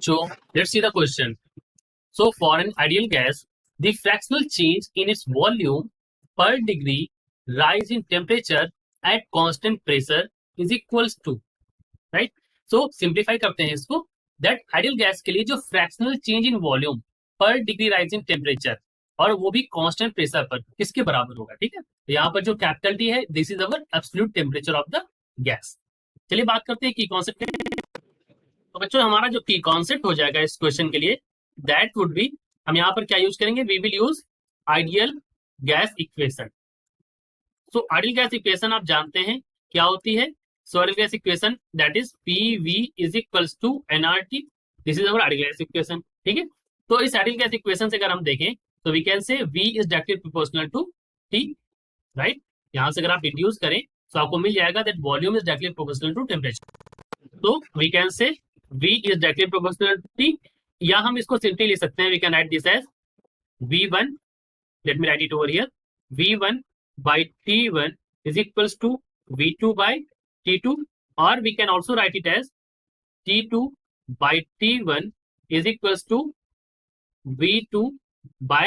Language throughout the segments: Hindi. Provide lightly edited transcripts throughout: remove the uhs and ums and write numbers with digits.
So let's see the question. So for an ideal gas, the fractional change in its volume per degree rise in temperature at constant pressure is equals to, right? So simplify करते हैं इसको, that ideal gas के लिए जो fractional change in volume per degree rise in temperature और वो भी constant pressure पर किसके बराबर होगा, ठीक है? तो यहाँ पर जो कैपिटल टी है, this is our absolute temperature of the gas. चलिए बात करते हैं की कॉन्सेप्ट। तो बच्चों हमारा जो की कॉन्सेप्ट हो जाएगा इस क्वेश्चन के लिए, दैट वुड बी, हम यहाँ पर क्या यूज करेंगे, we will use ideal gas equation. So ideal gas equation आप जानते हैं क्या होती है। So ideal gas equation that is PV is equals to nRT, this is our ideal gas equation, ठीक है। तो इस आइडियल गैस इक्वेशन से अगर हम देखें तो we can say V is directly proportional to T, right. यहाँ से अगर आप इंट्रोड्यूस करें तो आपको मिल जाएगा that volume is directly proportional to temperature. तो we can say V is directly proportional to T, या हम इसको सिंपली लिख सकते हैं, we can write this as V1, let me write it over here, V1 by T1 is equals to V2 by T2, or we can also write it as T2 by T1 is equals to V2 by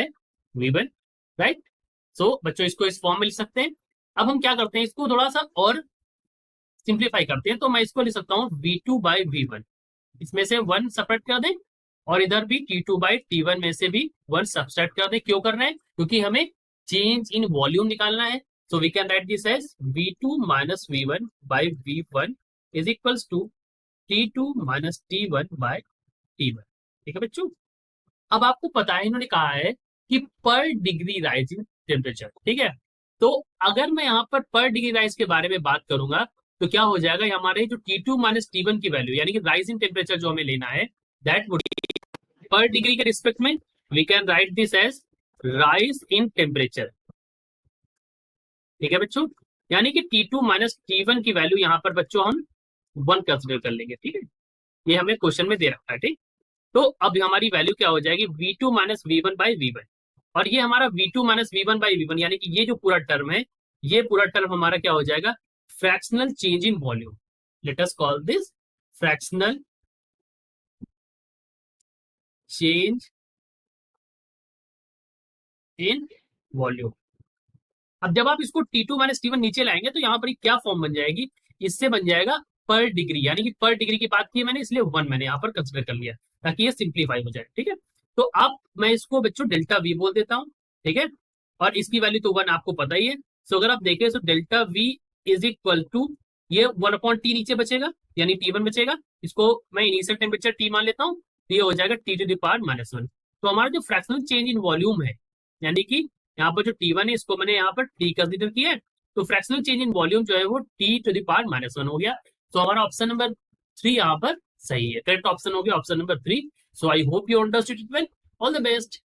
V1, right? So बच्चों इसको इस फॉर्म में लिख सकते हैं। अब हम क्या करते हैं, इसको थोड़ा सा और सिंप्लीफाई करते हैं, तो मैं इसको लिख सकता हूँ V2 by V1, इसमें से 1 सेपरेट कर दें और इधर भी T2 by T1 में से भी 1 सब्सट्रैक्ट कर दें। क्यों करना है, क्योंकि हमें चेंज इन वॉल्यूम निकालना है। So we can write this as V2 minus V1 by V1 is equals to T2 minus T1 by T1, ठीक है बच्चों। अब आपको पता है इन्होंने कहा है कि पर डिग्री राइज इन टेम्परेचर, ठीक है। तो अगर मैं यहाँ पर डिग्री राइज के बारे में बात करूंगा तो क्या हो जाएगा, हमारे जो T2 माइनस T1 की वैल्यू यानी कि राइज इन टेम्परेचर जो हमें लेना है, that would be per degree के रिस्पेक्ट में we can write this as rise in temperature, ठीक है बच्चों। यानी कि T2 माइनस T1 की वैल्यू यहाँ पर बच्चों हम 1 कंसिडर कर लेंगे, ठीक है। ये हमें क्वेश्चन में दे रखा है, ठीक। तो अब हमारी वैल्यू क्या हो जाएगी, V2 minus V1 by V1, और ये हमारा V2 minus V1 by V1 यानी कि ये जो पूरा टर्म है, ये पूरा टर्म हमारा क्या हो जाएगा, fractional change in volume. Let us call this fractional change in volume. अब जब आप इसको T2 माइनस T1 नीचे लाएंगे तो यहाँ पर क्या फॉर्म बन जाएगी, इससे बन जाएगा पर डिग्री, यानी कि पर डिग्री की बात की मैंने इसलिए 1 मैंने यहाँ पर कंसिडर कर लिया ताकि ये सिंप्लीफाई हो जाए, ठीक है। तो अब मैं इसको बच्चों डेल्टा V बोल देता हूँ, ठीक है, और इसकी वैल्यू तो 1 आपको पता ही है। सो अगर आप देखें तो delta V is equal to, ये 1/T नीचे बचेगा यानी T1 बचेगा, इसको मैं इनिशियल टेम्परेचर T मान लेता हूँ, तो ये हो जाएगा T टू द पावर -1। तो हमारा जो फ्रैक्शनल चेंज इन वॉल्यूम है, यानी कि यहाँ पर जो T1 है इसको मैंने यहाँ पर T कंसीडर किया है, तो फ्रैक्शनल चेंज इन वॉल्यूम जो है वो T टू द पावर -1 हो गया। तो हमारा ऑप्शन नंबर 3 यहाँ पर सही है, करेक्ट ऑप्शन हो गया option number 3। So I hope you understood it well, all the best.